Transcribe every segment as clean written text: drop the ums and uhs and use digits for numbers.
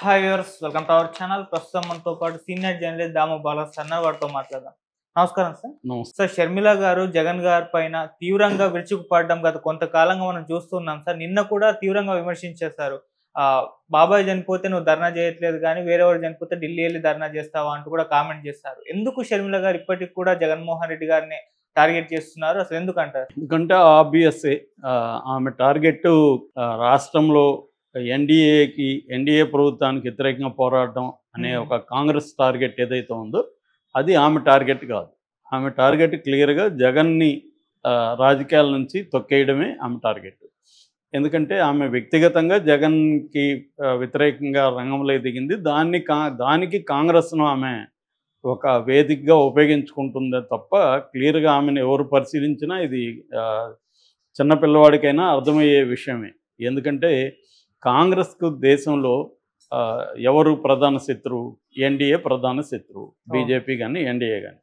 Hi viewers, welcome to our channel. ప్రస్తుతం మనతో పాటు సీనియర్ జర్నలిస్ట్ దాము బాలాస్ అన్న వారితో మాట్లాడదాం. నమస్కారం సార్. నమస్తే. సార్, షర్మిల గారు జగన్ గారి పైన తీవ్రంగా విరుచుకుపడడం గత కొంతకాలంగా మనం చూస్తున్నాం సార్. నిన్న కూడా తీవ్రంగా విమర్శించేశారు. బాబాయ్ చనిపోతే నువ్వు ధర్నా చేయట్లేదు కానీ వేరేవాడు చనిపోతే ఢిల్లీ వెళ్ళి ధర్నా చేస్తావా అంటూ కూడా కామెంట్ చేశారు. ఎందుకు షర్మిల గారు ఇప్పటికి కూడా జగన్మోహన్ రెడ్డి గారిని టార్గెట్ చేస్తున్నారు? అసలు ఎందుకంటారు? ఎందుకంటే ఆబ్వియస్సే ఆమె టార్గెట్ రాష్ట్రంలో ఎన్డీఏ ప్రభుత్వానికి వ్యతిరేకంగా పోరాడడం అనే ఒక కాంగ్రెస్ టార్గెట్ ఏదైతే ఉందో అది ఆమె టార్గెట్ కాదు. ఆమె టార్గెట్ క్లియర్గా జగన్ని రాజకీయాల నుంచి తొక్కేయడమే ఆమె టార్గెట్. ఎందుకంటే ఆమె వ్యక్తిగతంగా జగన్కి వ్యతిరేకంగా రంగంలో దిగింది. దానికి కాంగ్రెస్ను ఆమె ఒక వేదికగా ఉపయోగించుకుంటుందే తప్ప క్లియర్గా ఆమెను ఎవరు పరిశీలించినా ఇది చిన్నపిల్లవాడికైనా అర్థమయ్యే విషయమే. ఎందుకంటే కాంగ్రెస్కు దేశంలో ఎవరు ప్రధాన శత్రువు? ఎన్డీఏ ప్రధాన శత్రువు, బీజేపీ కానీ ఎన్డీఏ కానీ.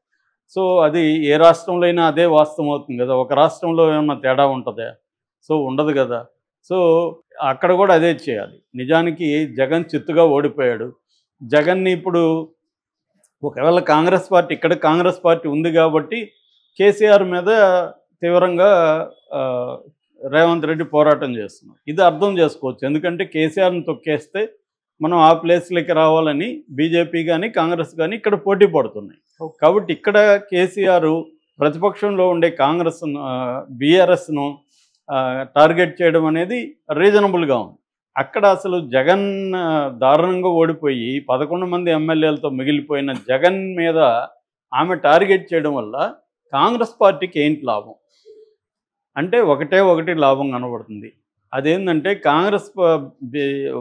సో అది ఏ రాష్ట్రంలో అయినా అదే వాస్తవం అవుతుంది కదా. ఒక రాష్ట్రంలో ఏమన్నా తేడా ఉంటుందా? సో ఉండదు కదా. సో అక్కడ కూడా అదే చేయాలి. నిజానికి జగన్ చిత్తుగా ఓడిపోయాడు. జగన్ని ఇప్పుడు ఒకవేళ కాంగ్రెస్ పార్టీ ఉంది కాబట్టి కేసీఆర్ మీద తీవ్రంగా రేవంత్ రెడ్డి పోరాటం చేస్తున్నారు. ఇది అర్థం చేసుకోవచ్చు. ఎందుకంటే కేసీఆర్ని తొక్కేస్తే మనం ఆ ప్లేస్లోకి రావాలని బీజేపీ కానీ కాంగ్రెస్ కానీ ఇక్కడ పోటీ పడుతున్నాయి. కాబట్టి ఇక్కడ కేసీఆర్ ప్రతిపక్షంలో ఉండే బీఆర్ఎస్ను టార్గెట్ చేయడం అనేది రీజనబుల్గా ఉంది. అక్కడ అసలు జగన్ దారుణంగా ఓడిపోయి 11 మంది ఎమ్మెల్యేలతో మిగిలిపోయిన జగన్ మీద ఆమె టార్గెట్ చేయడం వల్ల కాంగ్రెస్ పార్టీకి ఏంటి లాభం అంటే ఒకటి లాభం కనబడుతుంది. అదేంటంటే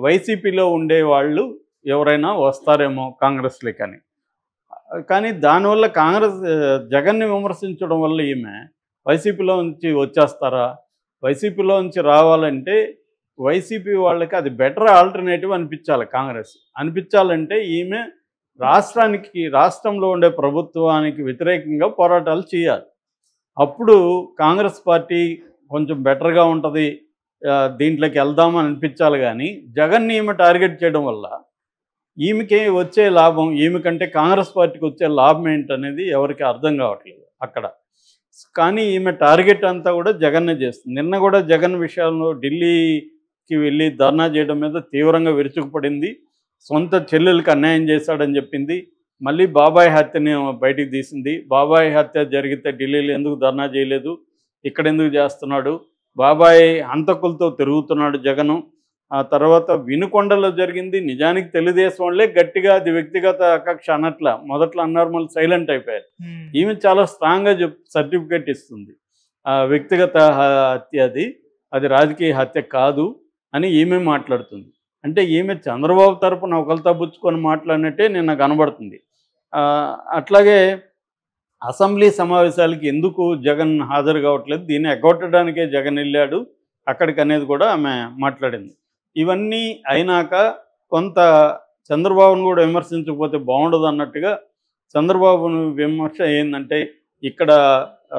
వైసీపీలో ఉండే వాళ్ళు ఎవరైనా వస్తారేమో కాంగ్రెస్లోకి అని. కానీ దానివల్ల జగన్ని విమర్శించడం వల్ల ఈమె వైసీపీలో నుంచి వచ్చేస్తారా? వైసీపీలో నుంచి రావాలంటే వైసీపీ వాళ్ళకి అది బెటర్ ఆల్టర్నేటివ్ అనిపించాలంటే ఈమె రాష్ట్రంలో ఉండే ప్రభుత్వానికి వ్యతిరేకంగా పోరాటాలు చేయాలి. అప్పుడు కాంగ్రెస్ పార్టీ కొంచెం బెటర్గా ఉంటుంది, దీంట్లోకి వెళ్దామని అనిపించాలి. కానీ జగన్ని ఈమె టార్గెట్ చేయడం వల్ల ఈమెకి వచ్చే లాభం, ఈమెకంటే కాంగ్రెస్ పార్టీకి వచ్చే లాభం ఏంటనేది ఎవరికి అర్థం కావట్లేదు అక్కడ. కానీ ఈమె టార్గెట్ అంతా కూడా జగన్నే చేస్తుంది. నిన్న కూడా జగన్ విషయంలో ఢిల్లీకి వెళ్ళి ధర్నా చేయడం మీద తీవ్రంగా విరుచుకుపడింది. సొంత చెల్లెలకు అన్యాయం చేశాడని చెప్పింది. మళ్ళీ బాబాయ్ హత్యని బయటికి తీసింది. బాబాయ్ హత్య జరిగితే ఢిల్లీలో ఎందుకు ధర్నా చేయలేదు, ఇక్కడ ఎందుకు చేస్తున్నాడు? బాబాయ్ హంతకులతో తిరుగుతున్నాడు జగను. ఆ తర్వాత వినుకొండలో జరిగింది. నిజానికి తెలుగుదేశం వాళ్ళే గట్టిగా అది వ్యక్తిగత కక్ష అన్నట్ల మొదట్లో అన్నారు, మళ్ళీ సైలెంట్ అయిపోయారు. ఈమె చాలా స్ట్రాంగ్గా సర్టిఫికేట్ ఇస్తుంది. వ్యక్తిగత హత్య అది రాజకీయ హత్య కాదు అని ఈమె మాట్లాడుతుంది. అంటే ఈమె చంద్రబాబు తరపున ఒకరితో పుచ్చుకొని మాట్లాడినట్టే నిన్న కనబడుతుంది. అట్లాగే అసెంబ్లీ సమావేశాలకి ఎందుకు జగన్ హాజరు కావట్లేదు, దీన్ని ఎగ్గొట్టడానికే జగన్ వెళ్ళాడు అక్కడికి అనేది కూడా ఆమె మాట్లాడింది. ఇవన్నీ అయినాక కొంత చంద్రబాబును కూడా విమర్శించకపోతే బాగుండదు అన్నట్టుగా చంద్రబాబును విమర్శ ఏంటంటే ఇక్కడ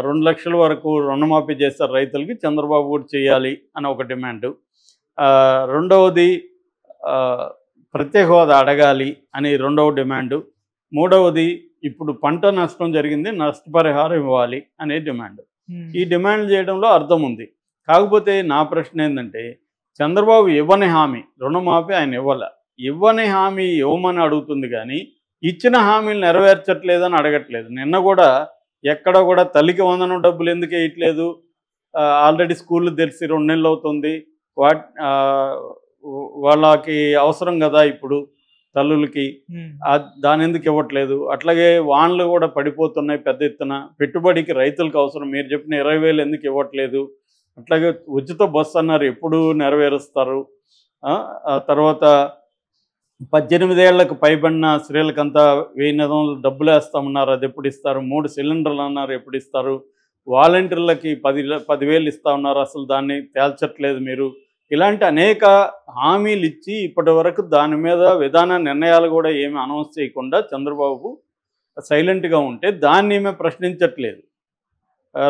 2 లక్షల వరకు రుణమాఫీ చేస్తారు రైతులకి, చంద్రబాబు కూడా చేయాలి అని ఒక డిమాండు. రెండవది ప్రత్యేక హోదా అడగాలి అని రెండవ డిమాండు. మూడవది ఇప్పుడు పంట నష్టం జరిగింది, నష్టపరిహారం ఇవ్వాలి అనే డిమాండ్. ఈ డిమాండ్ చేయడంలో అర్థం ఉంది. కాకపోతే నా ప్రశ్న ఏంటంటే చంద్రబాబు ఇవ్వని హామీ రుణమాఫీ ఆయన ఇవ్వని హామీ ఇవ్వమని అడుగుతుంది కానీ ఇచ్చిన హామీలు నెరవేర్చట్లేదని అడగట్లేదు. నిన్న కూడా ఎక్కడ కూడా తల్లికి వందనం డబ్బులు ఎందుకు వేయట్లేదు, ఆల్రెడీ స్కూళ్ళు తెరిచి 2 నెలలు అవుతుంది, వాళ్ళకి అవసరం కదా ఇప్పుడు తల్లులకి, దాని ఎందుకు ఇవ్వట్లేదు? అట్లాగే వాన్లు కూడా పడిపోతున్నాయి పెద్ద ఎత్తున, పెట్టుబడికి రైతులకు అవసరం, మీరు చెప్పిన 20,000 ఎందుకు ఇవ్వట్లేదు? అట్లాగే ఉచిత బస్సు అన్నారు, ఎప్పుడు నెరవేరుస్తారు? ఆ తర్వాత 18 ఏళ్లకు పైబడిన స్త్రీలకంతా 1,400 డబ్బులు వేస్తామన్నారు, అది ఎప్పుడు ఇస్తారు? 3 సిలిండర్లు అన్నారు, ఎప్పుడు ఇస్తారు? వాలంటీర్లకి 10,000 ఇస్తా ఉన్నారు, అసలు దాన్ని తేల్చట్లేదు మీరు. ఇలాంటి అనేక హామీలు ఇచ్చి ఇప్పటి వరకు దాని మీద విధాన నిర్ణయాలు కూడా ఏమి అనౌన్స్ చేయకుండా చంద్రబాబు సైలెంట్గా ఉంటే దాన్ని ఏమీ ప్రశ్నించట్లేదు.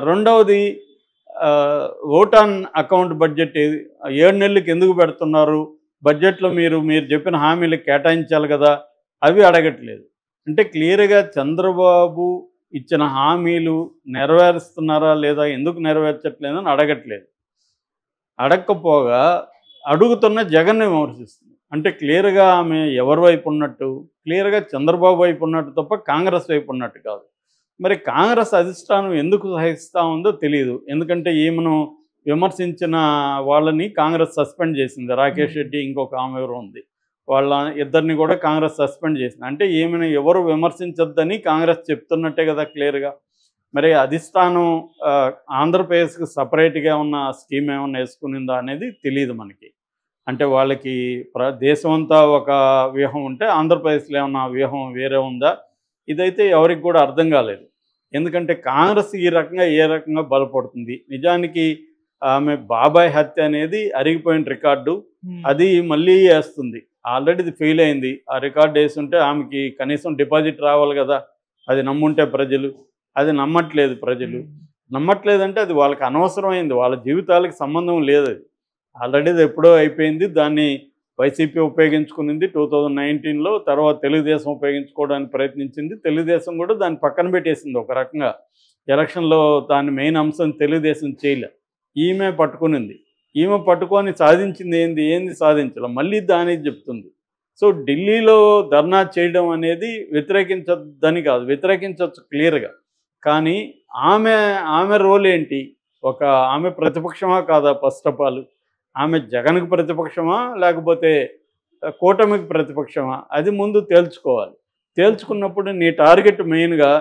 రెండవది ఓట్ ఆన్ అకౌంట్ బడ్జెట్ 7 నెలలకు ఎందుకు పెడుతున్నారు, బడ్జెట్లో మీరు చెప్పిన హామీలు కేటాయించాలి కదా, అవి అడగట్లేదు. అంటే క్లియర్గా చంద్రబాబు ఇచ్చిన హామీలు నెరవేరుస్తున్నారా లేదా, ఎందుకు నెరవేర్చట్లేదని అడగట్లేదు. అడగకపోగా అడుగుతున్న జగన్ని విమర్శిస్తుంది. అంటే క్లియర్గా ఆమె ఎవరి వైపు ఉన్నట్టు, క్లియర్గా చంద్రబాబు వైపు ఉన్నట్టు తప్ప కాంగ్రెస్ వైపు ఉన్నట్టు కాదు. మరి కాంగ్రెస్ అధిష్టానం ఎందుకు సహిస్తూ ఉందో తెలియదు. ఎందుకంటే ఈమెను విమర్శించిన వాళ్ళని కాంగ్రెస్ సస్పెండ్ చేసింది. రాకేష్ రెడ్డి, ఇంకొక ఆమె ఎవరు ఉంది, వాళ్ళ ఇద్దరిని కూడా కాంగ్రెస్ సస్పెండ్ చేసింది. అంటే ఈమెను ఎవరు విమర్శించొద్దని కాంగ్రెస్ చెప్తున్నట్టే కదా క్లియర్గా. మరి అధిష్టానం ఆంధ్రప్రదేశ్కి సపరేట్గా ఉన్న స్కీమ్ ఏమన్నా వేసుకునిందా అనేది తెలియదు మనకి. అంటే వాళ్ళకి దేశం అంతా ఒక వ్యూహం ఉంటే ఆంధ్రప్రదేశ్లో ఏమన్నా వ్యూహం వేరే ఉందా, ఇదైతే ఎవరికి కూడా అర్థం కాలేదు. ఎందుకంటే కాంగ్రెస్ ఈ రకంగా ఏ రకంగా బలపడుతుంది. నిజానికి ఆమె బాబాయ్ హత్య అనేది అరిగిపోయిన రికార్డు, అది మళ్ళీ వేస్తుంది. ఆల్రెడీ ఇది ఫెయిల్ అయింది. ఆ రికార్డు వేస్తుంటే ఆమెకి కనీసం డిపాజిట్ రావాలి కదా, అది నమ్ముంటే ప్రజలు. అది నమ్మట్లేదు ప్రజలు. నమ్మట్లేదంటే అది వాళ్ళకి అనవసరమైంది, వాళ్ళ జీవితాలకు సంబంధం లేదు. అది ఆల్రెడీ అది ఎప్పుడో అయిపోయింది. దాన్ని వైసీపీ ఉపయోగించుకునింది 2019లో. తర్వాత తెలుగుదేశం ఉపయోగించుకోవడానికి ప్రయత్నించింది. తెలుగుదేశం కూడా దాన్ని పక్కన పెట్టేసింది ఒక రకంగా. ఎలక్షన్లో దాని మెయిన్ అంశం తెలుగుదేశం చేయలే, ఈమె పట్టుకునింది. ఈమె పట్టుకొని సాధించింది ఏంది సాధించాల, మళ్ళీ దాని చెప్తుంది. సో ఢిల్లీలో ధర్నా చేయడం అనేది వ్యతిరేకించొద్దని కాదు, వ్యతిరేకించవచ్చు క్లియర్గా. కానీ ఆమె రోల్ ఏంటి? ఆమె ప్రతిపక్షమా కాదా? ఫస్ట్ ఆఫ్ ఆల్ ఆమె జగన్కి ప్రతిపక్షమా లేకపోతే కూటమికి ప్రతిపక్షమా, అది ముందు తేల్చుకోవాలి. తేల్చుకున్నప్పుడు నీ టార్గెట్ మెయిన్గా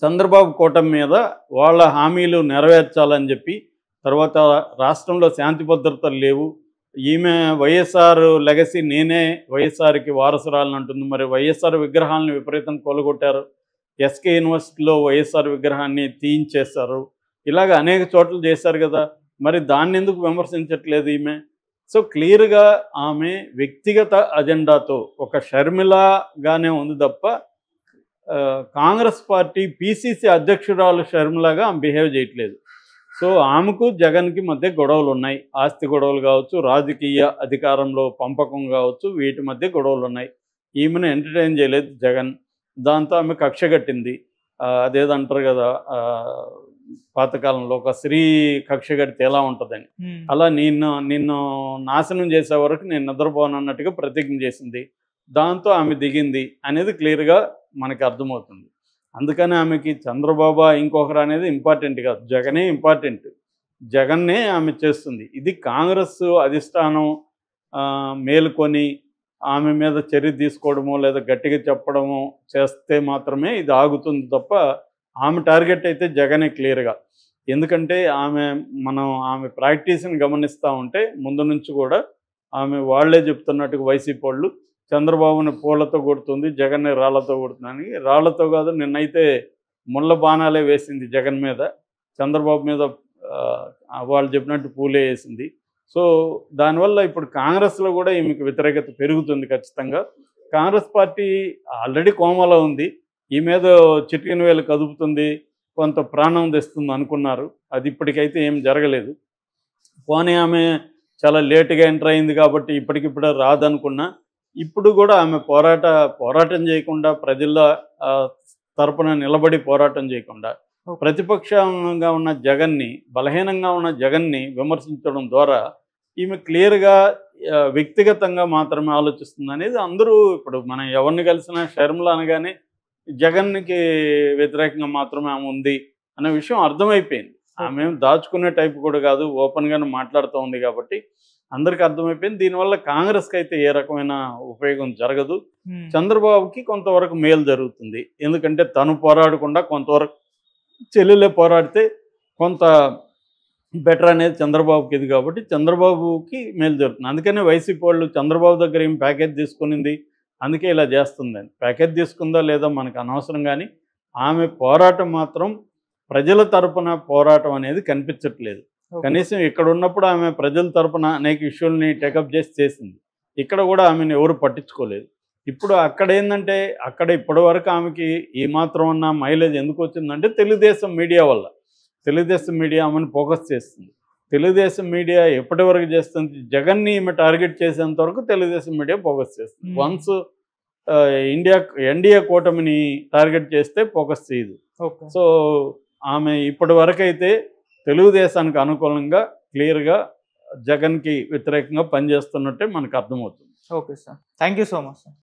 చంద్రబాబు కూటమి మీద వాళ్ళ హామీలు నెరవేర్చాలని చెప్పి, తర్వాత రాష్ట్రంలో శాంతి భద్రతలు లేవు, ఈమె వైఎస్ఆర్ లెగసీ నేనే వైఎస్ఆర్కి వారసురాలని అంటుంది. మరి వైఎస్ఆర్ విగ్రహాలను విపరీతం కొలగొట్టారు. ఎస్కే యూనివర్సిటీలో వైఎస్ఆర్ విగ్రహాన్ని తీయించేశారు. ఇలాగ అనేక చోట్ల చేశారు కదా, మరి దాన్ని ఎందుకు విమర్శించట్లేదు ఈమె? సో క్లియర్గా ఆమె వ్యక్తిగత అజెండాతో ఒక షర్మిలాగానే ఉంది తప్ప కాంగ్రెస్ పార్టీ పిసిసి అధ్యక్షురాలు షర్మిలాగా ఆమె బిహేవ్ చేయట్లేదు. సో ఆమెకు జగన్కి మధ్య గొడవలు ఉన్నాయి. ఆస్తి గొడవలు కావచ్చు, రాజకీయ అధికారంలో పంపకం కావచ్చు, వీటి మధ్య గొడవలు ఉన్నాయి. ఈమెను ఎంటర్టైన్ చేయలేదు జగన్. దాంతో ఆమె కక్ష కట్టింది. అదేదంటారు కదా, పాతకాలంలో ఒక స్త్రీ కక్ష కడితే ఎలా ఉంటుందని, అలా నిన్ను నాశనం చేసే వరకు నేను నిద్రపోను అన్నట్టుగా ప్రతిజ్ఞ చేసింది. దాంతో ఆమె దిగింది అనేది క్లియర్గా మనకి అర్థమవుతుంది. అందుకని ఆమెకి చంద్రబాబు ఇంకొకరు అనేది ఇంపార్టెంట్ కాదు, జగనే ఇంపార్టెంట్. జగన్నే ఆమె చేస్తుంది. ఇది కాంగ్రెస్ అధిష్టానం మేలుకొని ఆమె మీద చర్య తీసుకోవడమో లేదా గట్టిగా చెప్పడమో చేస్తే మాత్రమే ఇది ఆగుతుంది తప్ప ఆమె టార్గెట్ అయితే జగనే క్లియర్గా. ఎందుకంటే ఆమె ప్రాక్టీస్ని గమనిస్తూ ఉంటే ముందు నుంచి కూడా వాళ్ళే చెప్తున్నట్టుగా వైసీపీ వాళ్ళు చంద్రబాబుని పూలతో కొడుతుంది, జగన్ని రాళ్లతో కొడుతుందని. రాళ్లతో కాదు, నిన్నైతే ముళ్ళ బాణాలే వేసింది జగన్ మీద, చంద్రబాబు మీద వాళ్ళు చెప్పినట్టు పూలే వేసింది. సో దానివల్ల ఇప్పుడు కాంగ్రెస్లో కూడా ఈమెకు వ్యతిరేకత పెరుగుతుంది ఖచ్చితంగా. కాంగ్రెస్ పార్టీ ఆల్రెడీ కోమాలో ఉంది, ఈ మీద చిటికిన వేలు కదుపుతుంది, కొంత ప్రాణం తెస్తుంది అనుకున్నారు. అది ఇప్పటికైతే ఏం జరగలేదు. పోనీ ఆమె చాలా లేటుగా ఎంటర్ అయింది కాబట్టి ఇప్పటికిప్పుడే రాదనుకున్నా, ఇప్పుడు కూడా ఆమె పోరాటం చేయకుండా, ప్రజల తరపున నిలబడి పోరాటం చేయకుండా ప్రతిపక్షంగా ఉన్న జగన్ని, బలహీనంగా ఉన్న జగన్ని విమర్శించడం ద్వారా ఈమె క్లియర్గా వ్యక్తిగతంగా మాత్రమే ఆలోచిస్తుంది అనేది అందరూ. ఇప్పుడు మనం ఎవరిని కలిసినా షర్మిల అనగానే జగన్కి వ్యతిరేకంగా మాత్రమే ఆమె ఉంది అనే విషయం అర్థమైపోయింది. ఆమె దాచుకునే టైప్ కూడా కాదు, ఓపెన్గానే మాట్లాడుతూ ఉంది కాబట్టి అందరికీ అర్థమైపోయింది. దీనివల్ల కాంగ్రెస్కి అయితే ఏ రకమైన ఉపయోగం జరగదు. చంద్రబాబుకి కొంతవరకు మేలు జరుగుతుంది. ఎందుకంటే తను పోరాడకుండా కొంతవరకు చెల్లెలే పోరాడితే కొంత బెటర్ అనేది చంద్రబాబుకి ఇది కాబట్టి చంద్రబాబుకి మేలు జరుగుతుంది. అందుకనే వైసీపీ వాళ్ళు చంద్రబాబు దగ్గర ఏం ప్యాకేజ్ తీసుకునింది, అందుకే ఇలా చేస్తుందని. ప్యాకేజ్ తీసుకుందా లేదా మనకు అనవసరం, కానీ ఆమె పోరాటం మాత్రం ప్రజల తరపున పోరాటం అనేది కనిపించట్లేదు. కనీసం ఇక్కడ ఉన్నప్పుడు ఆమె ప్రజల తరపున అనేక ఇష్యూల్ని టేకప్ చేసింది. ఇక్కడ కూడా ఆమెను ఎవరు పట్టించుకోలేదు. ఇప్పుడు అక్కడ ఏంటంటే, అక్కడ ఇప్పటి వరకు ఆమెకి ఏమాత్రం అన్న మైలేజ్ ఎందుకు వచ్చిందంటే తెలుగుదేశం మీడియా వల్ల. తెలుగుదేశం మీడియా ఆమెను ఫోకస్ చేస్తుంది. తెలుగుదేశం మీడియా ఎప్పటి వరకు చేస్తుంది, జగన్ని ఈమె టార్గెట్ చేసేంత వరకు తెలుగుదేశం మీడియా ఫోకస్ చేస్తుంది. వన్స్ ఎన్డీఏ కూటమిని టార్గెట్ చేస్తే ఫోకస్ చేయదు. సో ఆమె ఇప్పటి వరకు అయితే తెలుగుదేశానికి అనుకూలంగా క్లియర్గా జగన్కి వ్యతిరేకంగా పనిచేస్తున్నట్టే మనకు అర్థమవుతుంది. Okay sir, thank you so much sir.